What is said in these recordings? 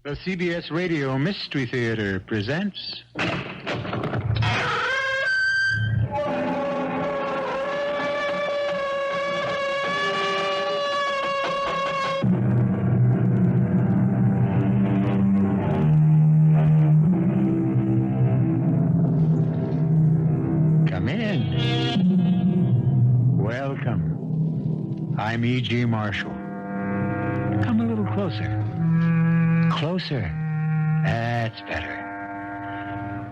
The CBS Radio Mystery Theater presents... Come in. Welcome. I'm E.G. Marshall. Come a little closer. Closer. That's better.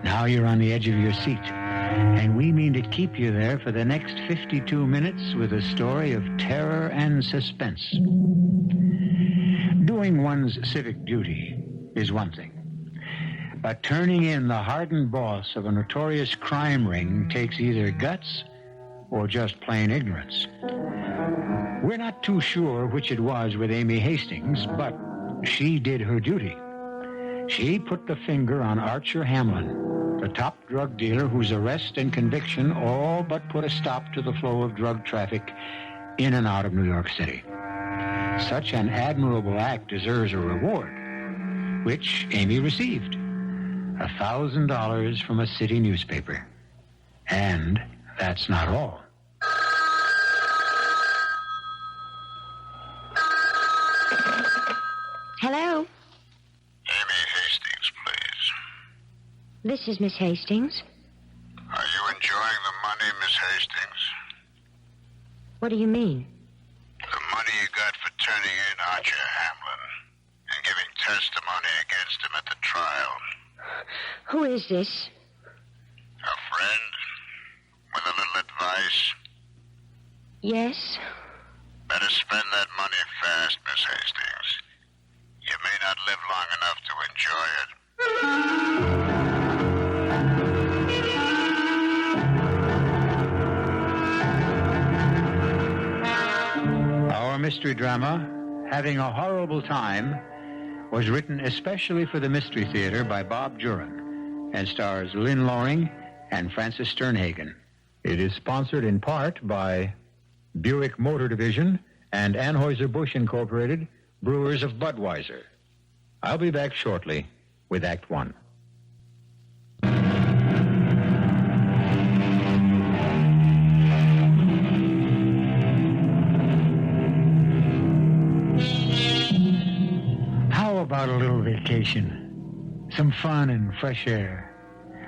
Now you're on the edge of your seat, and we mean to keep you there for the next 52 minutes with a story of terror and suspense. Doing one's civic duty is one thing, but turning in the hardened boss of a notorious crime ring takes either guts or just plain ignorance. We're not too sure which it was with Amy Hastings, but she did her duty. She put the finger on Archer Hamlin, the top drug dealer whose arrest and conviction all but put a stop to the flow of drug traffic in and out of New York City. Such an admirable act deserves a reward, which Amy received. $1,000 from a city newspaper. And that's not all. Hello? Amy Hastings, please. This is Miss Hastings. Are you enjoying the money, Miss Hastings? What do you mean? The money you got for turning in Archer Hamlin and giving testimony against him at the trial. Who is this? A friend with a little advice. Yes? Better spend that money fast, Miss Hastings. You may not live long enough to enjoy it. Our mystery drama, Having a Horrible Time, was written especially for the Mystery Theater by Bob Juhren and stars Lynn and Francis Sternhagen. It is sponsored in part by Buick Motor Division and Anheuser-Busch Incorporated, Brewers of Budweiser. I'll be back shortly with Act One. How about a little vacation? Some fun and fresh air.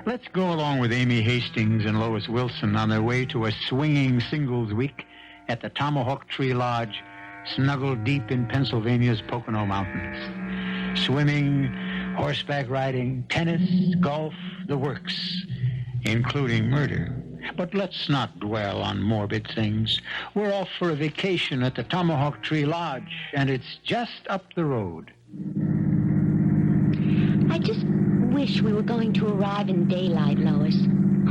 Let's go along with Amy Hastings and Lois Wilson on their way to a swinging singles week at the Tomahawk Tree Lodge, snuggled deep in Pennsylvania's Pocono Mountains. Swimming, horseback riding, tennis, golf, the works, including murder. But let's not dwell on morbid things. We're off for a vacation at the Tomahawk Tree Lodge, and it's just up the road. I just wish we were going to arrive in daylight, Lois.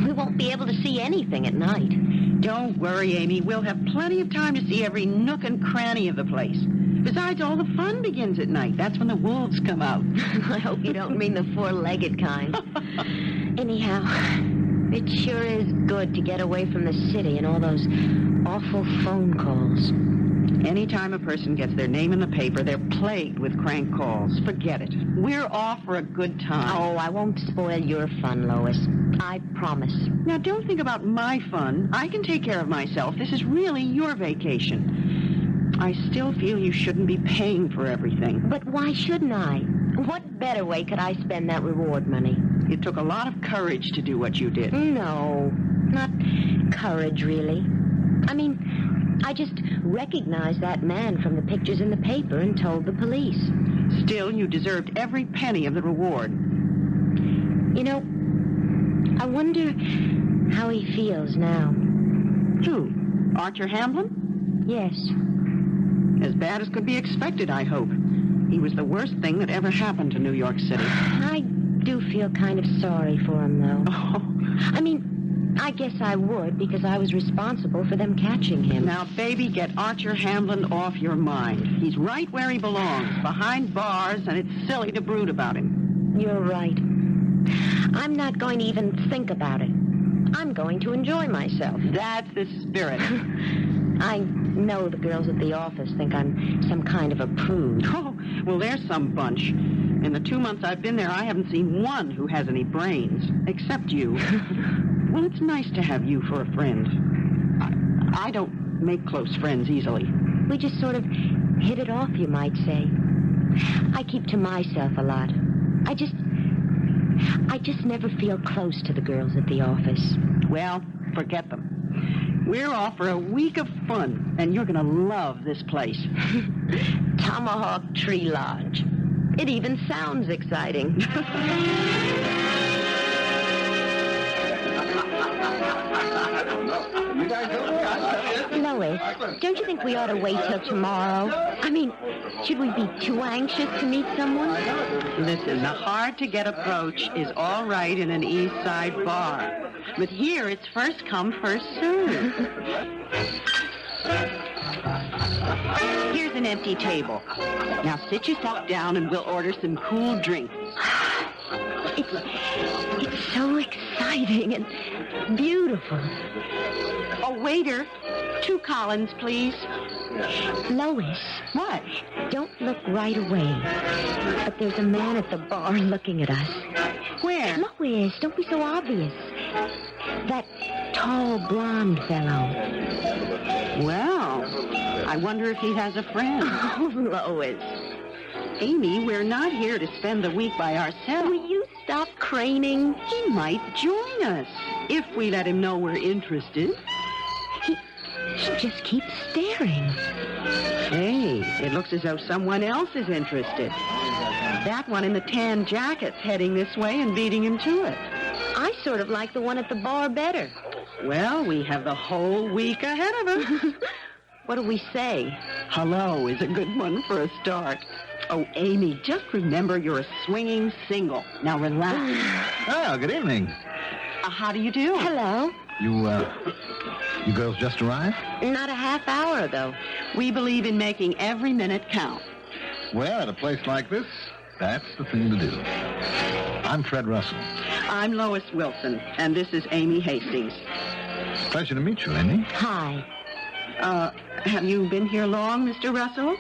We won't be able to see anything at night. Don't worry, Amy. We'll have plenty of time to see every nook and cranny of the place. Besides, all the fun begins at night. That's when the wolves come out. I hope you don't mean the four-legged kind. Anyhow, it sure is good to get away from the city and all those awful phone calls. Anytime a person gets their name in the paper, they're plagued with crank calls. Forget it. We're off for a good time. Oh, I won't spoil your fun, Lois. I promise. Now, don't think about my fun. I can take care of myself. This is really your vacation. I still feel you shouldn't be paying for everything. But why shouldn't I? What better way could I spend that reward money? It took a lot of courage to do what you did. No, not courage, really. I mean, I just recognized that man from the pictures in the paper and told the police. Still, you deserved every penny of the reward. You know, I wonder how he feels now. Who? Archer Hamlin? Yes. As bad as could be expected, I hope. He was the worst thing that ever happened to New York City. I do feel kind of sorry for him, though. Oh. I mean, I guess I would, because I was responsible for them catching him. Now, baby, get Archer Hamlin off your mind. He's right where he belongs, behind bars, and it's silly to brood about him. You're right. I'm not going to even think about it. I'm going to enjoy myself. That's the spirit. I know the girls at the office think I'm some kind of a prude. Oh, well, there's some bunch. In the 2 months I've been there, I haven't seen one who has any brains, except you. Well, it's nice to have you for a friend. I don't make close friends easily. We just sort of hit it off, you might say. I keep to myself a lot. I just never feel close to the girls at the office. Well, forget them. We're off for a week of fun, and you're going to love this place. Tomahawk Tree Lodge. It even sounds exciting. Lois, don't you think we ought to wait till tomorrow? I mean, should we be too anxious to meet someone? Listen, the hard-to-get approach is all right in an East Side bar. But here, it's first come, first served. Here's an empty table. Now sit yourself down and we'll order some cool drinks. It's so exciting and beautiful. Oh, waiter, 2 Collins, please. Lois. What? Don't look right away. But there's a man at the bar looking at us. Where? Lois, don't be so obvious. That tall, blonde fellow. Well, I wonder if he has a friend. Oh, Lois. Amy, we're not here to spend the week by ourselves. Will you stop craning? He might join us if we let him know we're interested. He just keeps staring. Hey, it looks as though someone else is interested. That one in the tan jacket's heading this way and beating him to it. I sort of like the one at the bar better. Well, we have the whole week ahead of us. What do we say? Hello is a good one for a start. Oh, Amy, just remember you're a swinging single. Now relax. Oh, good evening. How do you do? Hello. You girls just arrived? Not a half hour, though. We believe in making every minute count. Well, at a place like this, that's the thing to do. I'm Fred Russell. I'm Lois Wilson, and this is Amy Hastings. Pleasure to meet you, Amy. Hi. Have you been here long, Mr. Russell?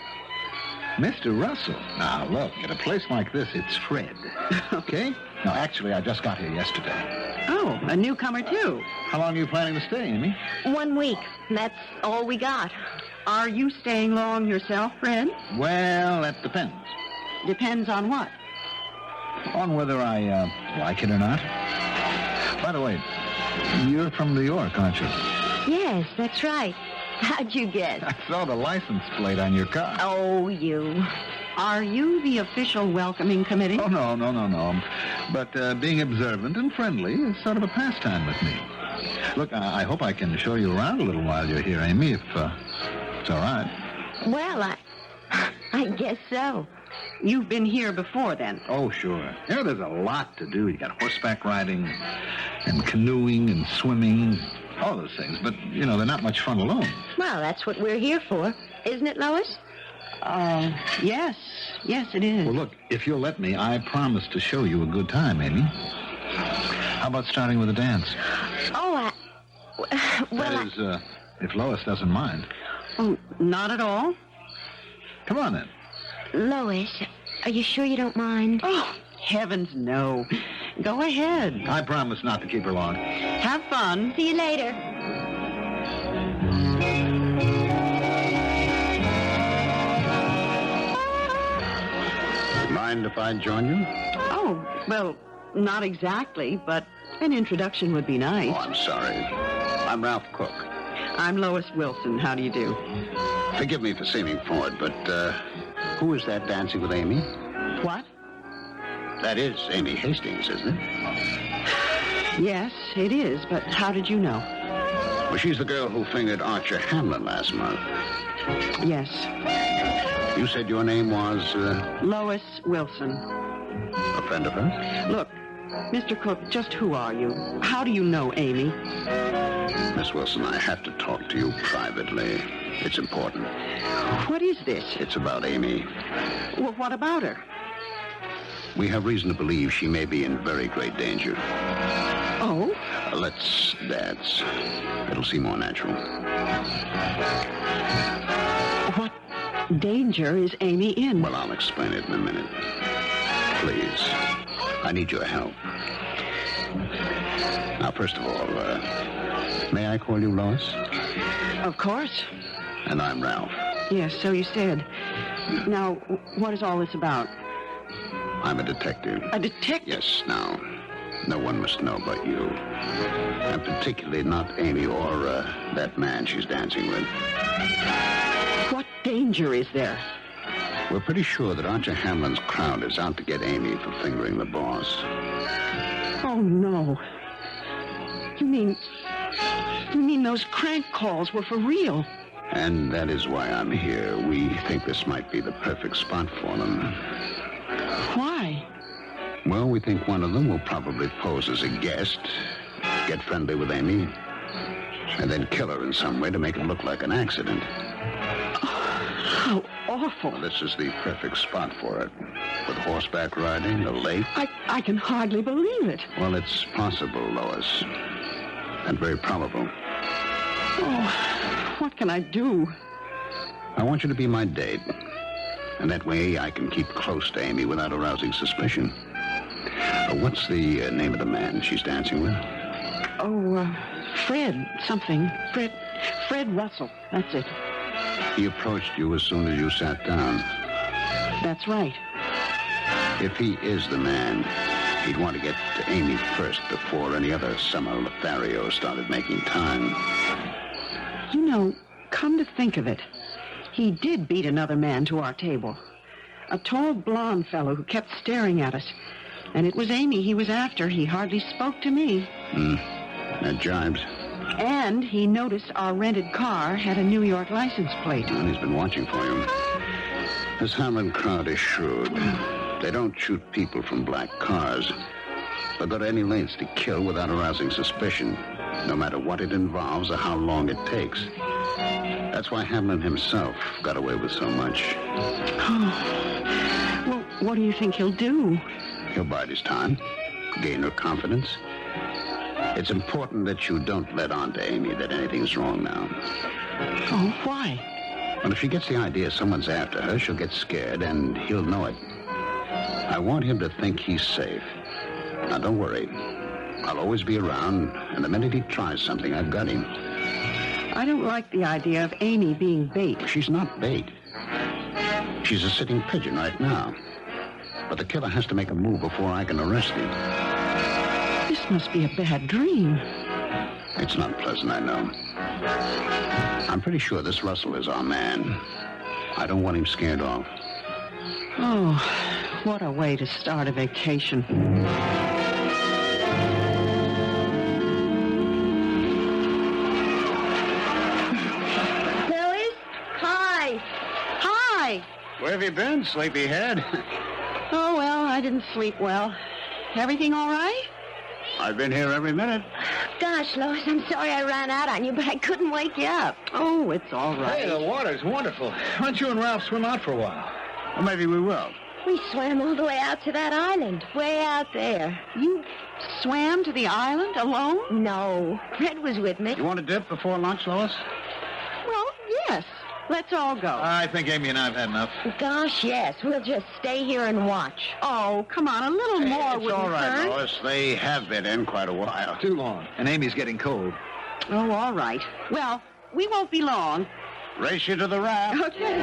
Mr. Russell. Now, look, at a place like this, it's Fred. Okay? No, actually, I just got here yesterday. Oh, a newcomer, too. How long are you planning to stay, Amy? 1 week. That's all we got. Are you staying long yourself, Fred? Well, that depends. Depends on what? On whether I like it or not. By the way, you're from New York, aren't you? Yes, that's right. How'd you guess? I saw the license plate on your car. Oh, you. Are you the official welcoming committee? Oh, no. But being observant and friendly is sort of a pastime with me. Look, I hope I can show you around a little while you're here, Amy, if it's all right. Well, I guess so. You've been here before, then? Oh, sure. Yeah, there's a lot to do. You got horseback riding and canoeing and swimming, all those things. But, you know, they're not much fun alone. Well, that's what we're here for. Isn't it, Lois? Yes. Yes, it is. Well, look, if you'll let me, I promise to show you a good time, Amy. How about starting with a dance? Oh, That is, if Lois doesn't mind. Oh, not at all? Come on, then. Lois, are you sure you don't mind? Oh, heavens, no. Go ahead. I promise not to keep her long. Have fun. See you later. Mind if I join you? Oh, well, not exactly, but an introduction would be nice. Oh, I'm sorry. I'm Ralph Cook. I'm Lois Wilson. How do you do? Forgive me for seeming forward, but who is that dancing with Amy? What? That is Amy Hastings, isn't it? Yes, it is, but how did you know? Well, she's the girl who fingered Archer Hamlin last month. Yes. You said your name was, Lois Wilson. a friend of hers? Look, Mr. Cook, just who are you? How do you know Amy? Miss Wilson, I have to talk to you privately. It's important. What is this? It's about Amy. Well, what about her? We have reason to believe she may be in very great danger. Oh? Let's dance. It'll seem more natural. What danger is Amy in? Well, I'll explain it in a minute. please. I need your help. Now, first of all, may I call you Lois? Of course. And I'm Ralph. Yes, so you said. Now, what is all this about? I'm a detective. A detective? Yes, now, no one must know but you. And particularly not Amy or that man she's dancing with. What danger is there? We're pretty sure that Archer Hamlin's crowd is out to get Amy for fingering the boss. Oh, no. You mean those crank calls were for real? And that is why I'm here. We think this might be the perfect spot for them. Why? Well, we think one of them will probably pose as a guest, get friendly with Amy, and then kill her in some way to make it look like an accident. How awful. Well, this is the perfect spot for it. With horseback riding, a lake. I can hardly believe it. Well, it's possible, Lois. And very probable. Oh, what can I do? I want you to be my date. And that way I can keep close to Amy without arousing suspicion. What's the name of the man she's dancing with? Oh, Fred something. Fred Russell. That's it. He approached you as soon as you sat down. That's right. If he is the man, he'd want to get to Amy first before any other summer Lothario started making time. You know, come to think of it, he did beat another man to our table. A tall, blonde fellow who kept staring at us. And it was Amy he was after. He hardly spoke to me. That jibes. And he noticed our rented car had a New York license plate. Well, he's been watching for you. This Hamlin crowd is shrewd. They don't shoot people from black cars. They'll go to any lengths to kill without arousing suspicion, no matter what it involves or how long it takes. That's why Hamlin himself got away with so much. Oh. Well, what do you think he'll do? He'll bide his time, gain her confidence. It's important that you don't let on to Amy that anything's wrong now. Oh, why? Well, if she gets the idea someone's after her, she'll get scared, and he'll know it. I want him to think he's safe. Now, don't worry. I'll always be around, and the minute he tries something, I've got him. I don't like the idea of Amy being bait. She's not bait. She's a sitting pigeon right now. But the killer has to make a move before I can arrest him. This must be a bad dream. It's not pleasant, I know. I'm pretty sure this Russell is our man. I don't want him scared off. Oh, what a way to start a vacation. Lois? Hi. Hi. Where have you been, sleepyhead? Oh, well, I didn't sleep well. Everything all right? I've been here every minute. Gosh, Lois, I'm sorry I ran out on you, but I couldn't wake you up. Oh, it's all right. Hey, the water's wonderful. Why don't you and Ralph swim out for a while? Well, maybe we will. We swam all the way out to that island, way out there. You swam to the island alone? No, Fred was with me. You want to dip before lunch, Lois? Well, yes. Let's all go. I think Amy and I have had enough. Gosh, yes. We'll just stay here and watch. Oh, come on, a little more It's wouldn't all right, hurt. Lois. They have been in quite a while. Too long. And Amy's getting cold. Oh, all right. Well, we won't be long. Race you to the raft. Okay.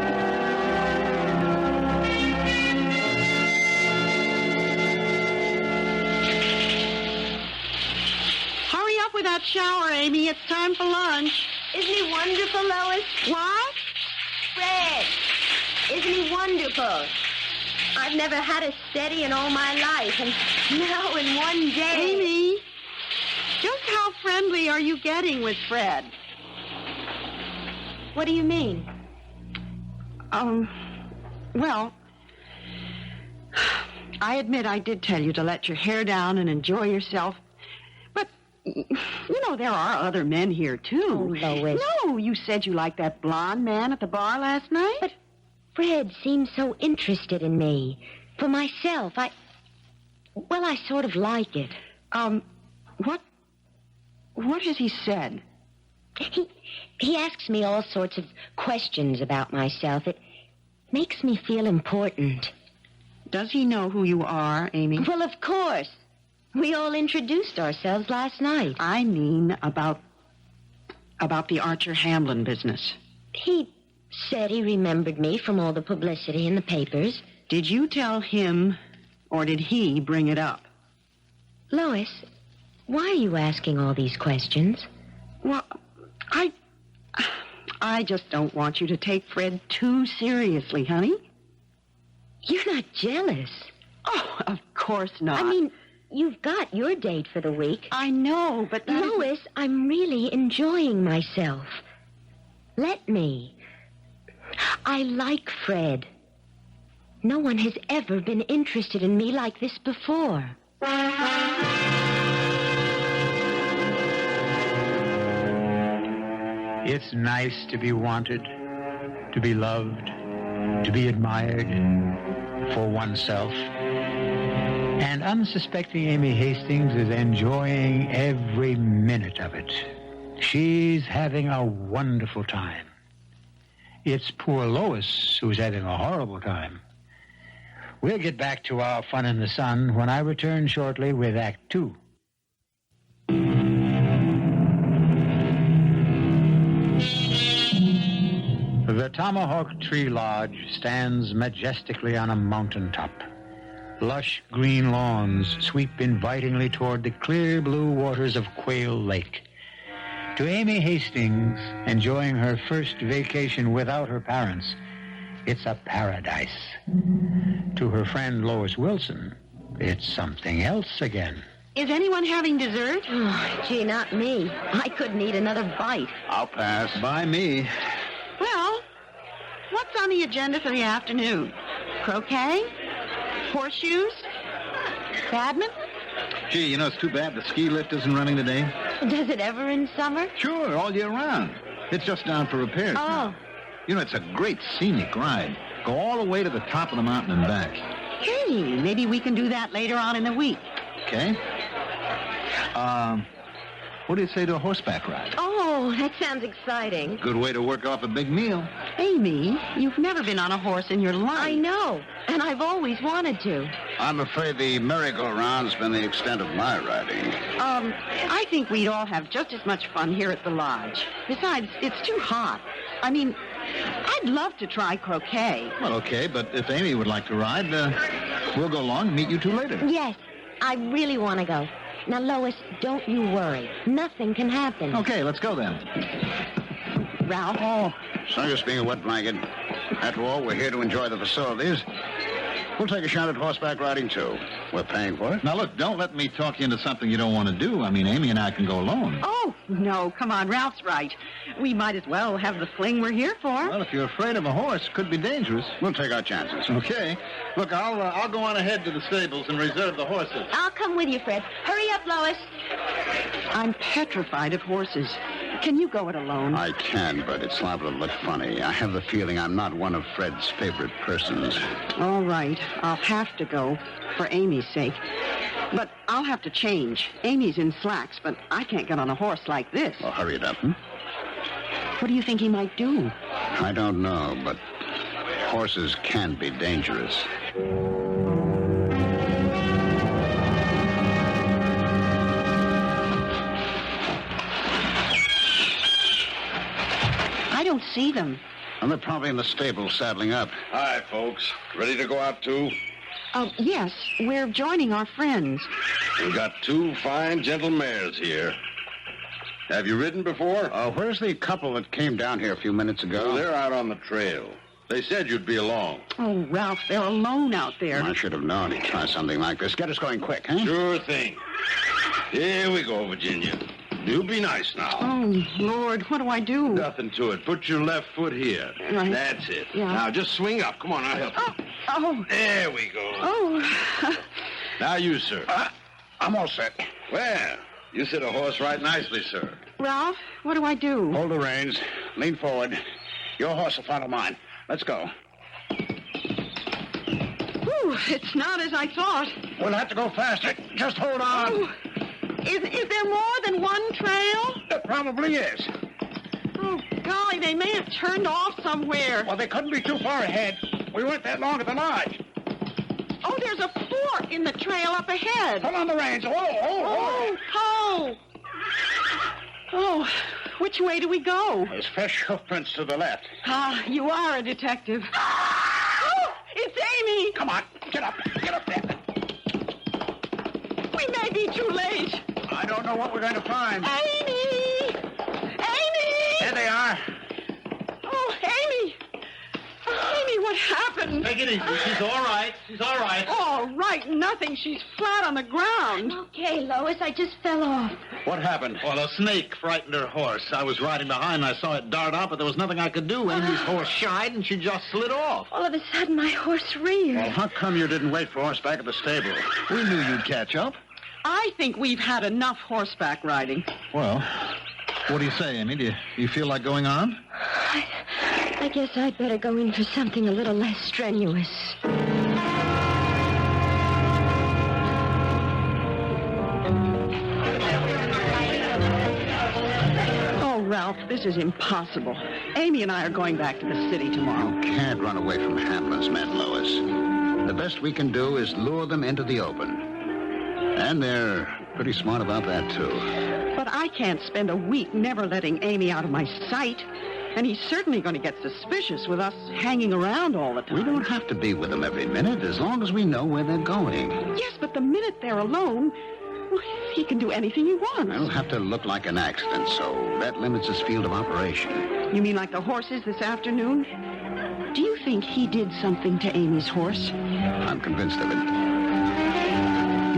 Hurry up with that shower, Amy. It's time for lunch. Isn't he wonderful, Lois? What? Fred, isn't he wonderful? I've never had a steady in all my life, and now in one day... Amy, just how friendly are you getting with Fred? What do you mean? Well, I admit I did tell you to let your hair down and enjoy yourself. But, you know, there are other men here, too. Oh, Lois. No, you said you liked that blonde man at the bar last night. But Fred seems so interested in me. For myself, I sort of like it. What has he said? He asks me all sorts of questions about myself. It makes me feel important. Does he know who you are, Amy? Well, of course. We all introduced ourselves last night. I mean about the Archer Hamlin business. He said he remembered me from all the publicity in the papers. Did you tell him, or did he bring it up? Lois, why are you asking all these questions? Well, I just don't want you to take Fred too seriously, honey. You're not jealous. Oh, of course not. I mean, you've got your date for the week. I know, but that Lois, I'm really enjoying myself. Let me. I like Fred. No one has ever been interested in me like this before. It's nice to be wanted, to be loved, to be admired for oneself. And unsuspecting Amy Hastings is enjoying every minute of it. She's having a wonderful time. It's poor Lois who's having a horrible time. We'll get back to our fun in the sun when I return shortly with Act 2. The Tomahawk Tree Lodge stands majestically on a mountaintop. Lush green lawns sweep invitingly toward the clear blue waters of Quail Lake. To Amy Hastings, enjoying her first vacation without her parents, it's a paradise. To her friend Lois Wilson, it's something else again. Is anyone having dessert? Oh, gee, not me. I couldn't eat another bite. I'll pass. By me. Well, what's on the agenda for the afternoon? Croquet? Horseshoes? Badminton? Gee, you know, it's too bad the ski lift isn't running today. Does it ever in summer? Sure, all year round. It's just down for repairs now. Oh. You know, it's a great scenic ride. Go all the way to the top of the mountain and back. Hey, maybe we can do that later on in the week. Okay? What do you say to a horseback ride? Oh, that sounds exciting. Good way to work off a big meal. Amy, you've never been on a horse in your life. I know, and I've always wanted to. I'm afraid the merry-go-round's been the extent of my riding. I think we'd all have just as much fun here at the lodge. Besides, it's too hot. I mean, I'd love to try croquet. Well, okay, but if Amy would like to ride, we'll go along and meet you two later. Yes, I really want to go. Now, Lois, don't you worry. Nothing can happen. Okay, let's go then. Ralph? Oh, so just being a wet blanket. After all, we're here to enjoy the facilities. We'll take a shot at horseback riding, too. We're paying for it. Now, look, don't let me talk you into something you don't want to do. I mean, Amy and I can go alone. Oh, no, come on, Ralph's right. We might as well have the fling we're here for. Well, if you're afraid of a horse, it could be dangerous. We'll take our chances. Okay. Look, I'll go on ahead to the stables and reserve the horses. I'll come with you, Fred. Hurry up, Lois. I'm petrified of horses. Can you go it alone? I can, but it's liable to look funny. I have the feeling I'm not one of Fred's favorite persons. All right, I'll have to go, for Amy's sake. But I'll have to change. Amy's in slacks, but I can't get on a horse like this. Well, hurry it up. What do you think he might do? I don't know, but horses can be dangerous. I don't see them. And they're probably in the stable saddling up. Hi, folks. Ready to go out, too? Yes, we're joining our friends. We got two fine, gentle mares here. Have you ridden before? Where's the couple that came down here a few minutes ago? Well, they're out on the trail. They said you'd be along. Oh, Ralph, they're alone out there. I should have known he'd try something like this. Get us going quick, huh? Sure thing. Here we go, Virginia. You be nice now. Oh, Lord, what do I do? Nothing to it. Put your left foot here. Right. That's it. Yeah. Now, just swing up. Come on, I'll help you. Oh, There we go. oh. Now you, sir. I'm all set. Well, you sit a horse right nicely, sir. Ralph, what do I do? Hold the reins. Lean forward. Your horse will follow mine. Let's go. Ooh, it's not as I thought. We'll have to go faster. Just hold on. Oh, is there more than one trail? There probably is. Oh, golly, they may have turned off somewhere. Well, they couldn't be too far ahead. We weren't that long at the lodge. Look, in the trail up ahead. Pull on the reins. Oh, which way do we go? There's fresh hoofprints to the left. Ah, you are a detective. Oh, it's Amy. Come on, get up there. We may be too late. I don't know what we're going to find. Amy! There they are. Oh, Amy! Amy, what happened? Take it easy. She's all right. All right, nothing. She's flat on the ground. Okay, Lois, I just fell off. What happened? Well, a snake frightened her horse. I was riding behind and I saw it dart out, but there was nothing I could do. Amy's horse shied and she just slid off. All of a sudden, my horse reared. Well, how come you didn't wait for us back at the stable? We knew you'd catch up. I think we've had enough horseback riding. Well, what do you say, Amy? Do you feel like going on? I guess I'd better go in for something a little less strenuous. Oh, Ralph, this is impossible. Amy and I are going back to the city tomorrow. You can't run away from Hamlin's men, Lois. The best we can do is lure them into the open. And they're pretty smart about that, too. But I can't spend a week never letting Amy out of my sight. And he's certainly going to get suspicious with us hanging around all the time. We don't have to be with them every minute as long as we know where they're going. Yes, but the minute they're alone, well, he can do anything he wants. It'll have to look like an accident, so that limits his field of operation. You mean like the horses this afternoon? Do you think he did something to Amy's horse? I'm convinced of it.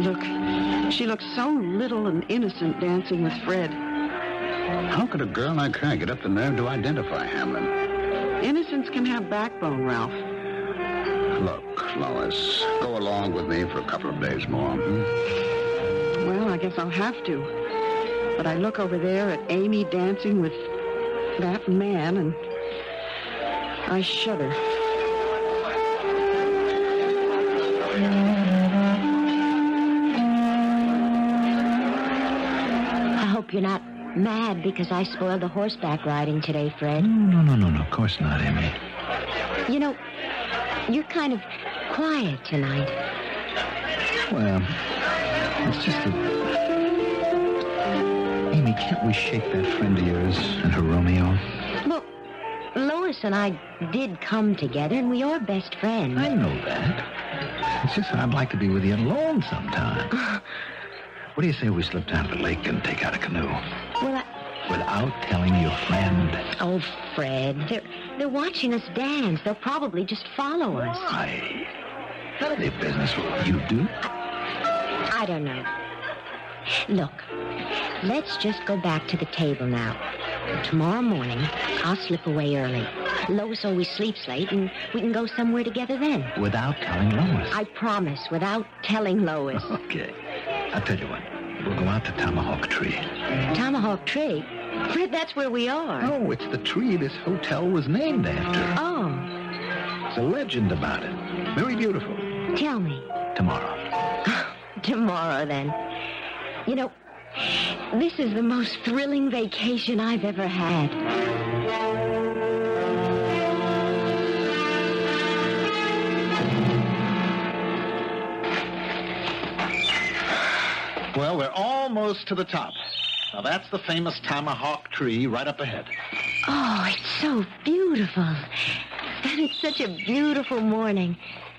Look, she looks so little and innocent dancing with Fred. How could a girl like her get up the nerve to identify Hamlin? Innocence can have backbone, Ralph. Look, Lois, go along with me for a couple of days more. Well, I guess I'll have to. But I look over there at Amy dancing with that man, and I shudder. I hope you're not mad because I spoiled the horseback riding today, Fred. No, of course not, Amy. You know, you're kind of quiet tonight. Well, it's just that... Amy, can't we shake that friend of yours and her Romeo? Well, Lois and I did come together, and we are best friends. I know that. It's just that I'd like to be with you alone sometime. What do you say we slip down to the lake and take out a canoe? Well, Without telling your friend? Oh, Fred, they're watching us dance. They'll probably just follow us. Why? None of their business with what you do. I don't know. Look, let's just go back to the table now. Tomorrow morning, I'll slip away early. Lois always sleeps late, and we can go somewhere together then. Without telling Lois? I promise, without telling Lois. Okay. I'll tell you what. We'll go out to Tomahawk Tree. Tomahawk Tree? Fred, that's where we are. Oh, it's the tree this hotel was named after. Oh. There's a legend about it. Very beautiful. Tell me. Tomorrow. Tomorrow, then. You know, this is the most thrilling vacation I've ever had. Well, we're almost to the top. Now, that's the famous Tomahawk Tree right up ahead. Oh, it's so beautiful. And it's such a beautiful morning.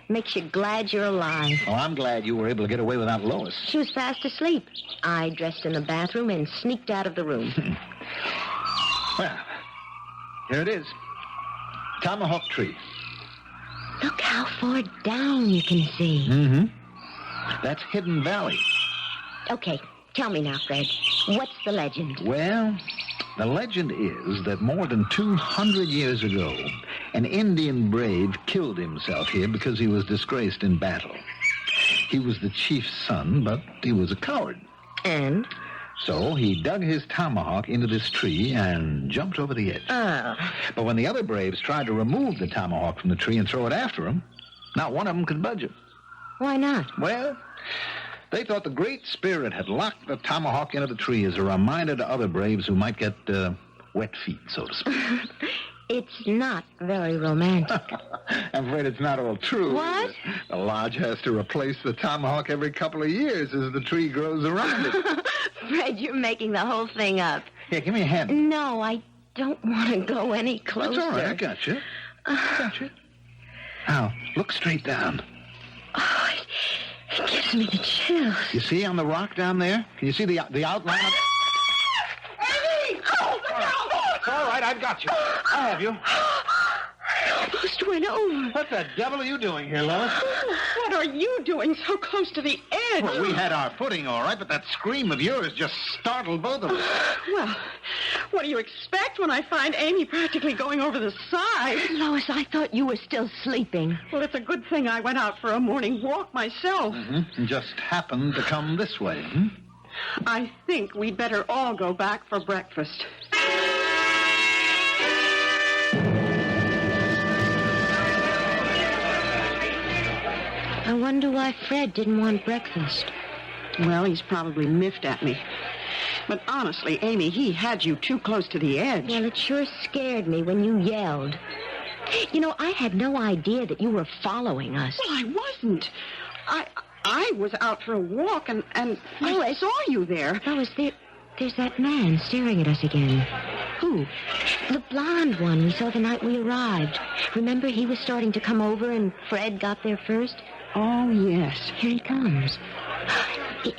Makes you glad you're alive. Oh, I'm glad you were able to get away without Lois. She was fast asleep. I dressed in the bathroom and sneaked out of the room. Well, here it is. Tomahawk Tree. Look how far down you can see. Mm-hmm. That's Hidden Valley. Okay, tell me now, Fred. What's the legend? Well, the legend is that more than 200 years ago, an Indian brave killed himself here because he was disgraced in battle. He was the chief's son, but he was a coward. And? So he dug his tomahawk into this tree and jumped over the edge. Oh. But when the other braves tried to remove the tomahawk from the tree and throw it after him, not one of them could budge him. Why not? Well, they thought the Great Spirit had locked the tomahawk into the tree as a reminder to other braves who might get wet feet, so to speak. It's not very romantic. I'm afraid it's not all true. What? The lodge has to replace the tomahawk every couple of years as the tree grows around it. Fred, you're making the whole thing up. Here, give me a hand. No, I don't want to go any closer. That's all right. I got you. Now, look straight down. Oh, it gives me the chills. You see on the rock down there? Can you see the outline of it? Amy! Oh, look out! It's all right. I've got you. I have you. I almost went over. What the devil are you doing here, Lois? What are you doing so close to the edge? Well, we had our footing all right, but that scream of yours just startled both of us. Well, what do you expect when I find Amy practically going over the side? Lois, I thought you were still sleeping. Well, it's a good thing I went out for a morning walk myself. And just happened to come this way. I think we'd better all go back for breakfast. I wonder why Fred didn't want breakfast. Well, he's probably miffed at me. But honestly, Amy, he had you too close to the edge. Well, it sure scared me when you yelled. You know, I had no idea that you were following us. Well, I wasn't. I was out for a walk, and I saw you there. Lois, there's that man staring at us again. Who? The blonde one we saw the night we arrived. Remember, he was starting to come over, and Fred got there first? Oh, yes. Here he comes.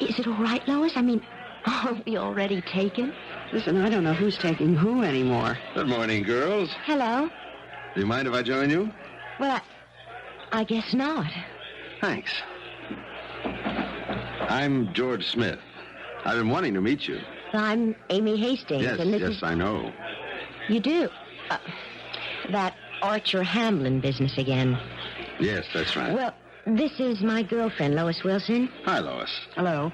Is it all right, Lois? I mean, aren't we already taken? Listen, I don't know who's taking who anymore. Good morning, girls. Hello? Do you mind if I join you? Well, I guess not. Thanks. I'm George Smith. I've been wanting to meet you. I'm Amy Hastings. Yes, and this yes, is... I know. You do? That Archer Hamlin business again. Yes, that's right. Well, this is my girlfriend, Lois Wilson. Hi, Lois. Hello.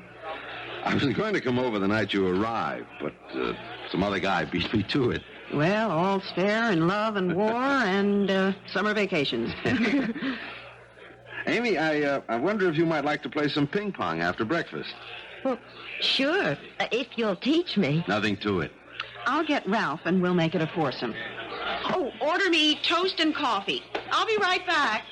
I was going to come over the night you arrived, but some other guy beat me to it. Well, all's fair in love and war and summer vacations. Amy, I wonder if you might like to play some ping pong after breakfast. Well, sure, if you'll teach me. Nothing to it. I'll get Ralph and we'll make it a foursome. Oh, order me toast and coffee. I'll be right back.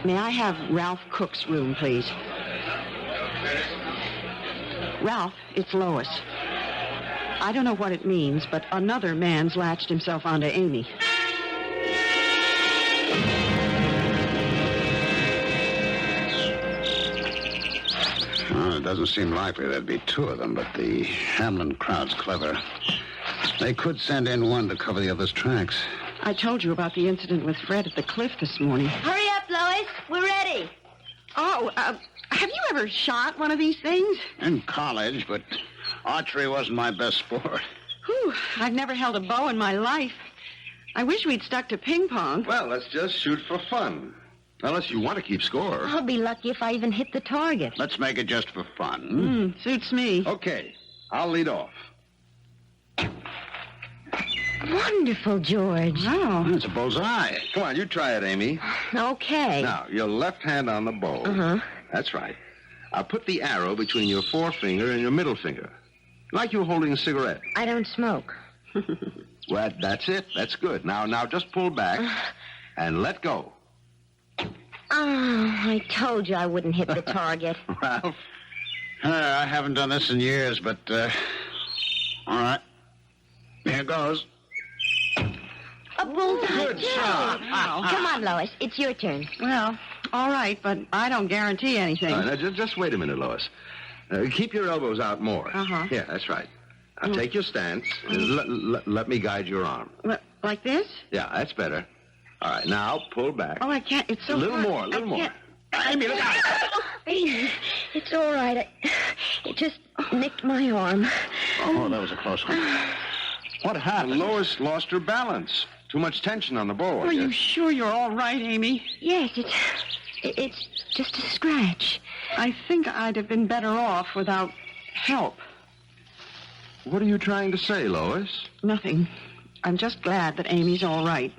May I have Ralph Cook's room, please? Ralph, it's Lois. I don't know what it means, but another man's latched himself onto Amy. Well, it doesn't seem likely there'd be two of them, but the Hamlin crowd's clever. They could send in one to cover the other's tracks. I told you about the incident with Fred at the cliff this morning. Hurry up, Lois. We're ready. Oh, have you ever shot one of these things? In college, but archery wasn't my best sport. Whew, I've never held a bow in my life. I wish we'd stuck to ping pong. Well, let's just shoot for fun. Unless you want to keep score. I'll be lucky if I even hit the target. Let's make it just for fun. Suits me. Okay, I'll lead off. Wonderful, George. Oh. It's a bullseye. Come on, you try it, Amy. Okay. Now, your left hand on the bow. Uh-huh. That's right. I'll put the arrow between your forefinger and your middle finger. Like you're holding a cigarette. I don't smoke. Well, that's it. That's good. Now just pull back and let go. Oh, I told you I wouldn't hit the target. Ralph? I haven't done this in years, but, all right. Here goes. A bullseye. Good shot. Come on, Lois. It's your turn. Well, all right, but I don't guarantee anything. Now, just wait a minute, Lois. Keep your elbows out more. Uh-huh. Yeah, that's right. Now, take your stance. And let me guide your arm. Like this? Yeah, that's better. All right, now pull back. Oh, I can't. It's so A little hard. more, a little I more. can't. Amy, look out. It's all right. It just nicked my arm. Oh, that was a close one. What happened? Lois lost her balance. Too much tension on the bow. I Are you guess. sure you're all right, Amy? Yes, it's just a scratch. I think I'd have been better off without help. What are you trying to say, Lois? Nothing. I'm just glad that Amy's all right.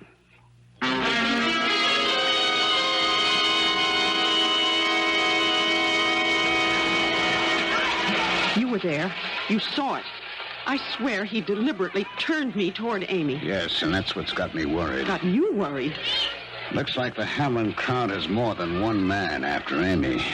were there. You saw it. I swear he deliberately turned me toward Amy. Yes, and that's what's got me worried. Got you worried? Looks like the Hamlin crowd has more than one man after Amy.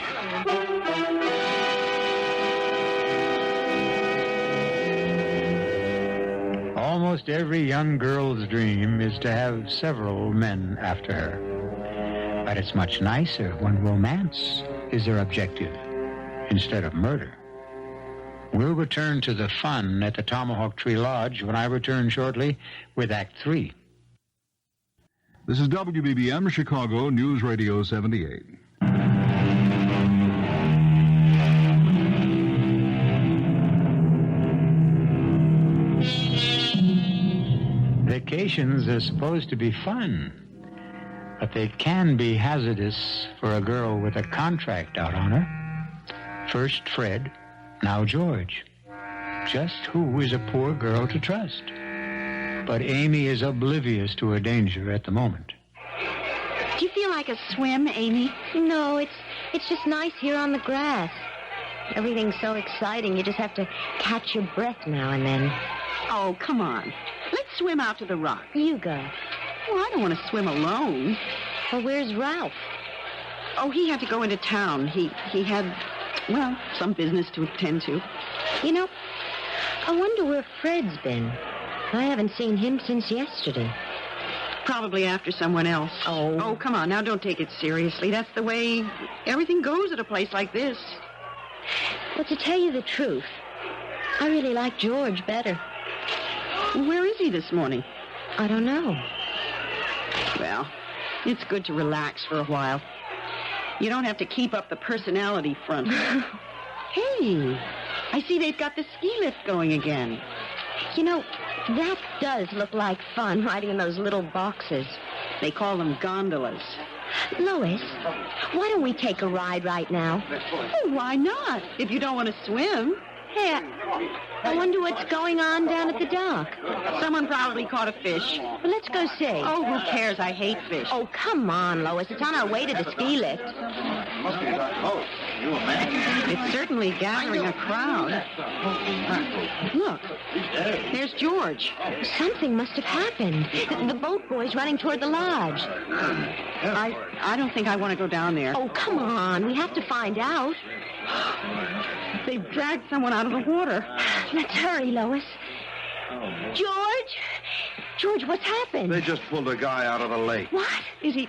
Almost every young girl's dream is to have several men after her. But it's much nicer when romance is their objective instead of murder. We'll return to the fun at the Tomahawk Tree Lodge when I return shortly with Act 3. This is WBBM Chicago News Radio 78. Vacations are supposed to be fun, but they can be hazardous for a girl with a contract out on her. First Fred, now George. Just who is a poor girl to trust? But Amy is oblivious to her danger at the moment. Do you feel like a swim, Amy? No, it's just nice here on the grass. Everything's so exciting, you just have to catch your breath now and then. Oh, come on. Let's swim out to the rock. You go. Well, I don't want to swim alone. Well, where's Ralph? Oh, he had to go into town. He had, well, some business to attend to. You know, I wonder where Fred's been. I haven't seen him since yesterday. Probably after someone else. Oh, come on. Now, don't take it seriously. That's the way everything goes at a place like this. But to tell you the truth, I really like George better. Where is he this morning? I don't know. Well, it's good to relax for a while. You don't have to keep up the personality front. Hey, I see they've got the ski lift going again. You know, that does look like fun, riding in those little boxes. They call them gondolas. Lois, why don't we take a ride right now? Oh, why not? If you don't want to swim. Hey, I wonder what's going on down at the dock. Someone probably caught a fish. Well, let's go see. Oh, who cares? I hate fish. Oh, come on, Lois. It's on our way to the ski lift. It's certainly gathering a crowd. Look, there's George. Something must have happened. The boat boy's running toward the lodge. I don't think I want to go down there. Oh, come on. We have to find out. They've dragged someone out of the water. Let's hurry, Lois. George? George, what's happened? They just pulled a guy out of the lake. What? Is he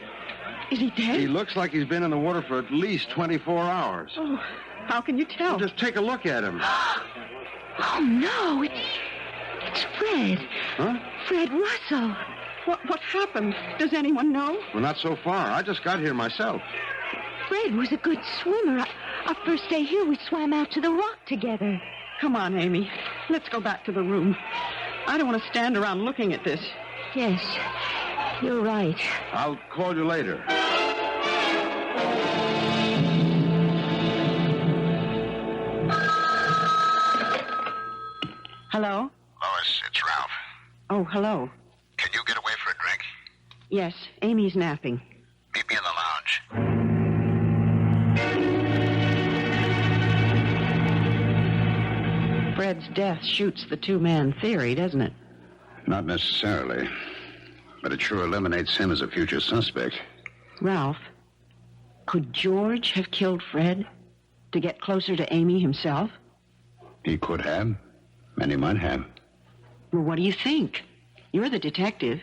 dead? He looks like he's been in the water for at least 24 hours. Oh, how can you tell? Well, just take a look at him. Oh, no. It's Fred. Huh? Fred Russell. What happened? Does anyone know? Well, not so far. I just got here myself. Fred was a good swimmer. Our first day here, we swam out to the rock together. Come on, Amy. Let's go back to the room. I don't want to stand around looking at this. Yes, you're right. I'll call you later. Hello? Lois, it's Ralph. Oh, hello. Can you get away for a drink? Yes, Amy's napping. Meet me in the lounge. Fred's death shoots the two-man theory, doesn't it? Not necessarily. But it sure eliminates him as a future suspect. Ralph, could George have killed Fred to get closer to Amy himself? He could have, and he might have. Well, what do you think? You're the detective.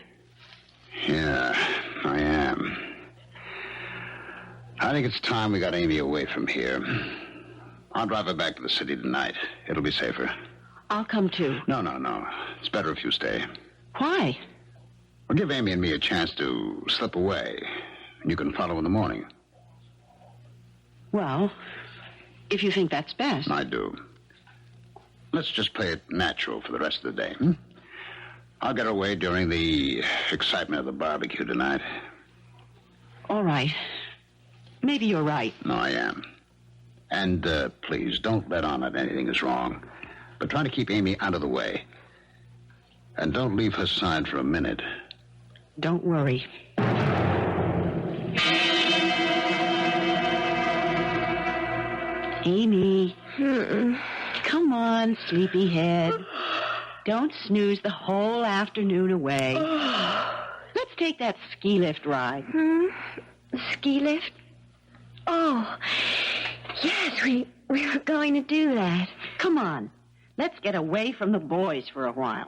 Yeah, I am. I think it's time we got Amy away from here. I'll drive her back to the city tonight. It'll be safer. I'll come too. No. It's better if you stay. Why? Well, give Amy and me a chance to slip away, and you can follow in the morning. Well, if you think that's best. I do. Let's just play it natural for the rest of the day, hmm? I'll get away during the excitement of the barbecue tonight. All right. Maybe you're right. No, I am. And please, don't let on that anything is wrong. But try to keep Amy out of the way. And don't leave her side for a minute. Don't worry. Amy. Come on, sleepyhead. Don't snooze the whole afternoon away. Let's take that ski lift ride. Ski lift? Oh, yes, we were going to do that. Come on. Let's get away from the boys for a while.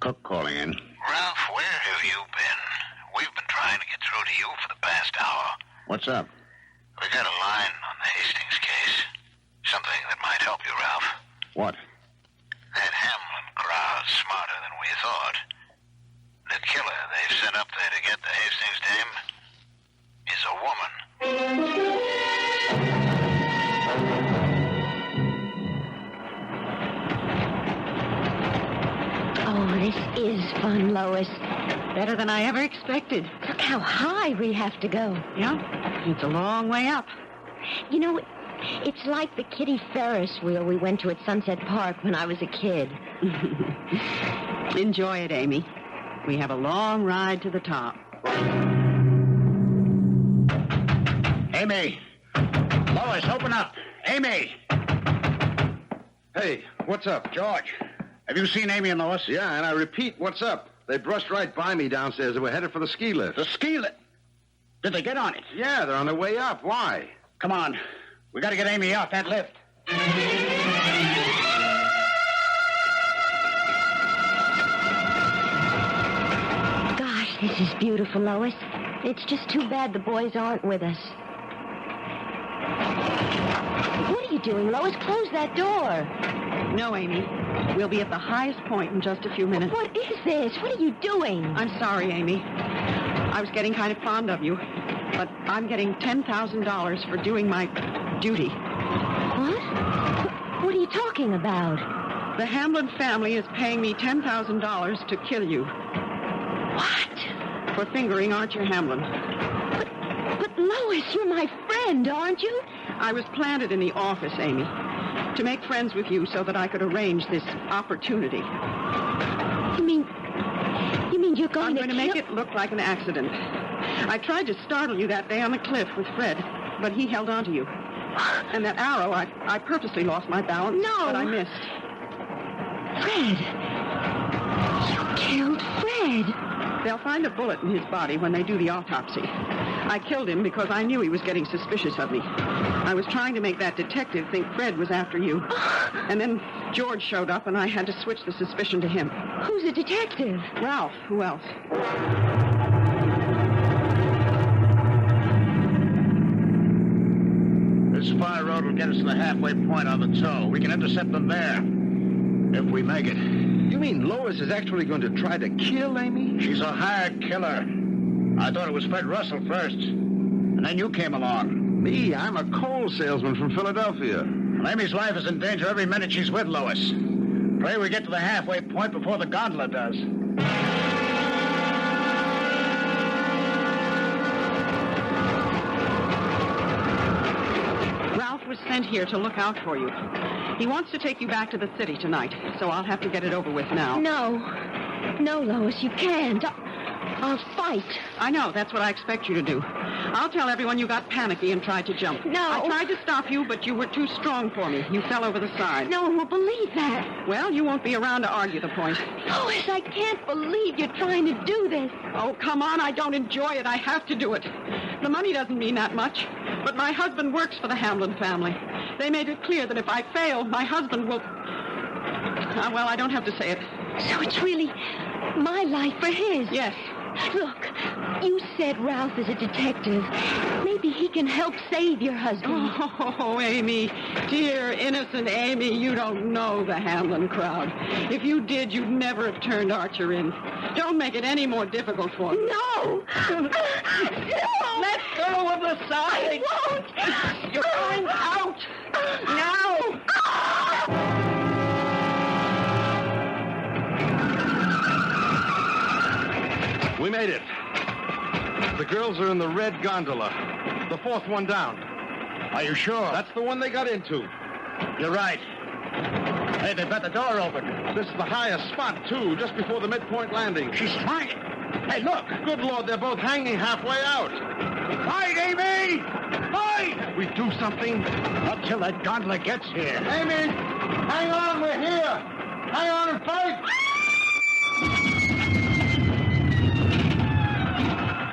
Cook calling in. Ralph, where have you been? We've been trying to get through to you for the past hour. What's up? We got a line on the Hastings case. Something that might help you, Ralph. What? That Hamlin crowd's smarter than we thought. The killer they've sent up there to get the Hastings dame is a woman. Oh, this is fun, Lois. Better than I ever expected. Look how high we have to go. Yeah, it's a long way up. You know, it's like the kiddie Ferris wheel we went to at Sunset Park when I was a kid. Enjoy it, Amy. We have a long ride to the top. Amy! Lois, open up! Amy! Hey, what's up? George, have you seen Amy and Lois? Yeah, and I repeat, what's up? They brushed right by me downstairs and were headed for the ski lift. The ski lift? Did they get on it? Yeah, they're on their way up. Why? Come on. We got to get Amy off that lift. Gosh, this is beautiful, Lois. It's just too bad the boys aren't with us. What are you doing, Lois? Close that door. No, Amy. We'll be at the highest point in just a few minutes. What is this? What are you doing? I'm sorry, Amy. I was getting kind of fond of you, but I'm getting $10,000 for doing my duty. What? What are you talking about? The Hamlin family is paying me $10,000 to kill you. What? For fingering Archer Hamlin. But Lois, you're my friend, aren't you? I was planted in the office, Amy, to make friends with you so that I could arrange this opportunity. You mean you're I'm going to make it look like an accident. I tried to startle you that day on the cliff with Fred, but he held on to you. And that arrow, I purposely lost my balance, No. but I missed. Fred. You killed Fred. They'll find a bullet in his body when they do the autopsy. I killed him because I knew he was getting suspicious of me. I was trying to make that detective think Fred was after you. And then George showed up, and I had to switch the suspicion to him. Who's a detective? Ralph, who else? This fire road will get us to the halfway point on the toe. We can intercept them there. If we make it. You mean Lois is actually going to try to kill Amy? She's a hired killer. I thought it was Fred Russell first. And then you came along. Me? I'm a coal salesman from Philadelphia. Well, Amy's life is in danger every minute she's with Lois. Pray we get to the halfway point before the gondola does. Ralph was sent here to look out for you. He wants to take you back to the city tonight, so I'll have to get it over with now. No, Lois, you can't. I'll fight. I know. That's what I expect you to do. I'll tell everyone you got panicky and tried to jump. No. I tried to stop you, but you were too strong for me. You fell over the side. No one will believe that. Well, you won't be around to argue the point. Lois, I can't believe you're trying to do this. Oh, come on. I don't enjoy it. I have to do it. The money doesn't mean that much, but my husband works for the Hamlin family. They made it clear that if I fail, my husband will... well, I don't have to say it. So it's really my life for his. Yes. Look, you said Ralph is a detective. Maybe he can help save your husband. Oh, Amy, dear, innocent Amy, you don't know the Hamlin crowd. If you did, you'd never have turned Archer in. Don't make it any more difficult for him. No! No! Let go of the side! I won't! You're going out! Now! We made it. The girls are in the red gondola. The fourth one down. Are you sure? That's the one they got into. You're right. Hey, they've got the door open. This is the highest spot, too, just before the midpoint landing. She's trying. Hey, look. Good Lord, they're both hanging halfway out. Fight, Amy! Fight! We do something? Not till that gondola gets here. Amy, hang on, we're here. Hang on and fight.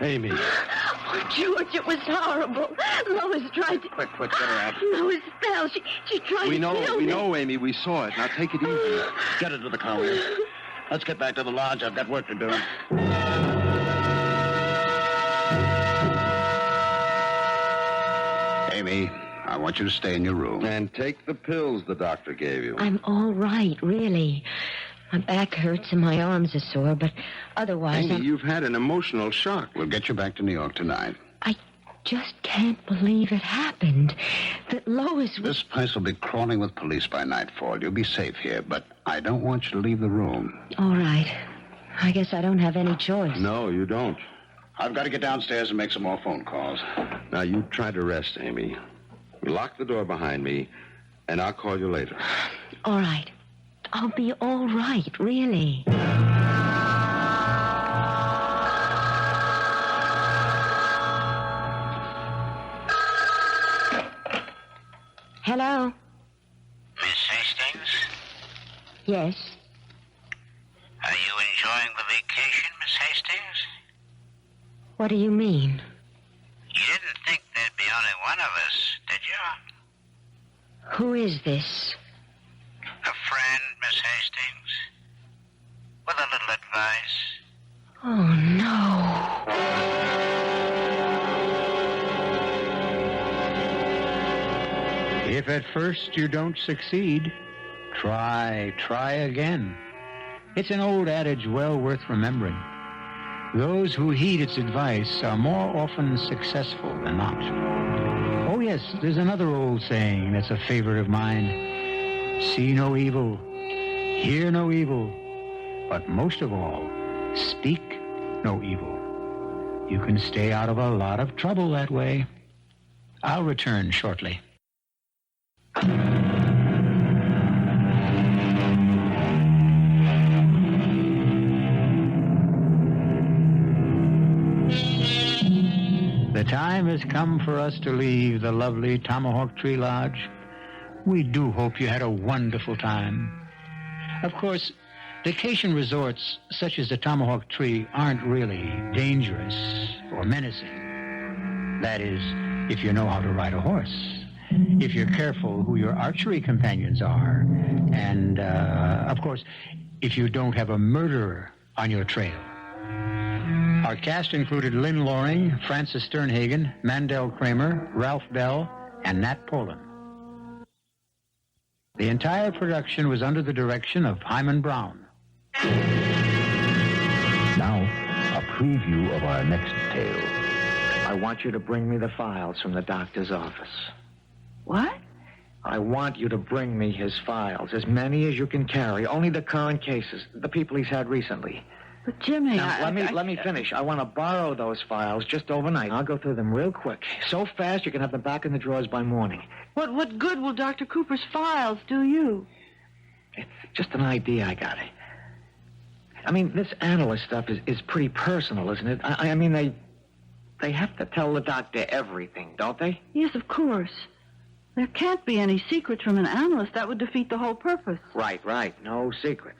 Amy. Oh, George, it was horrible. Lois tried to... Quick, get her out. Lois fell. She tried to kill me. We know, Amy. We saw it. Now take it easy. Get her to the car. Let's get back to the lodge. I've got work to do. Amy, I want you to stay in your room. And take the pills the doctor gave you. I'm all right, really. My back hurts and my arms are sore, but otherwise... Amy, you've had an emotional shock. We'll get you back to New York tonight. I just can't believe it happened. That Lois was... This place will be crawling with police by nightfall. You'll be safe here, but I don't want you to leave the room. All right. I guess I don't have any choice. No, you don't. I've got to get downstairs and make some more phone calls. Now, you try to rest, Amy. Lock the door behind me, and I'll call you later. All right. I'll be all right, really. Hello? Miss Hastings? Yes? Are you enjoying the vacation, Miss Hastings? What do you mean? You didn't think there'd be only one of us, did you? Who is this? A friend, Miss Hastings. With a little advice. Oh, no. If at first you don't succeed, try again. It's an old adage well worth remembering. Those who heed its advice are more often successful than not. Oh, yes, there's another old saying that's a favorite of mine. See no evil, hear no evil, but most of all, speak no evil. You can stay out of a lot of trouble that way. I'll return shortly. The time has come for us to leave the lovely Tomahawk Tree Lodge. We do hope you had a wonderful time. Of course, vacation resorts such as the Tomahawk Tree aren't really dangerous or menacing. That is, if you know how to ride a horse, if you're careful who your archery companions are, and, of course, if you don't have a murderer on your trail. Our cast included Lynn Loring, Francis Sternhagen, Mandel Kramer, Ralph Bell, and Nat Pollen. The entire production was under the direction of Hyman Brown. Now, a preview of our next tale. I want you to bring me the files from the doctor's office. What? I want you to bring me his files, as many as you can carry. Only the current cases, the people he's had recently. But, Jimmy, Now, let me finish. I want to borrow those files just overnight. I'll go through them real quick. So fast you can have them back in the drawers by morning. What good will Dr. Cooper's files do you? It's just an idea I got. I mean, this analyst stuff is pretty personal, isn't it? I mean, they have to tell the doctor everything, don't they? Yes, of course. There can't be any secrets from an analyst. That would defeat the whole purpose. Right. No secrets.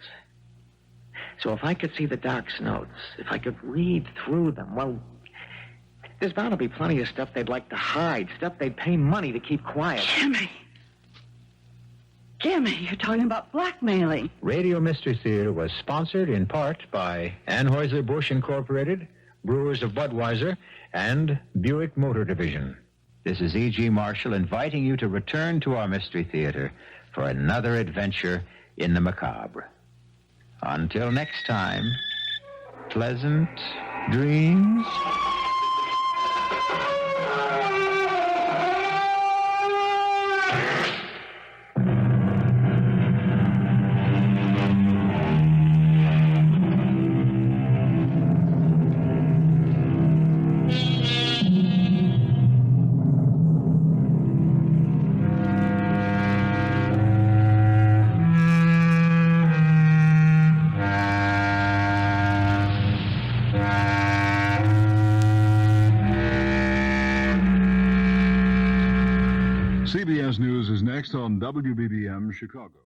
So if I could see the doc's notes, if I could read through them, well, there's bound to be plenty of stuff they'd like to hide, stuff they'd pay money to keep quiet. Jimmy, you're talking about blackmailing. Radio Mystery Theater was sponsored in part by Anheuser-Busch Incorporated, Brewers of Budweiser, and Buick Motor Division. This is E.G. Marshall inviting you to return to our Mystery Theater for another adventure in the macabre. Until next time, pleasant dreams. CBS News is next on WBBM Chicago.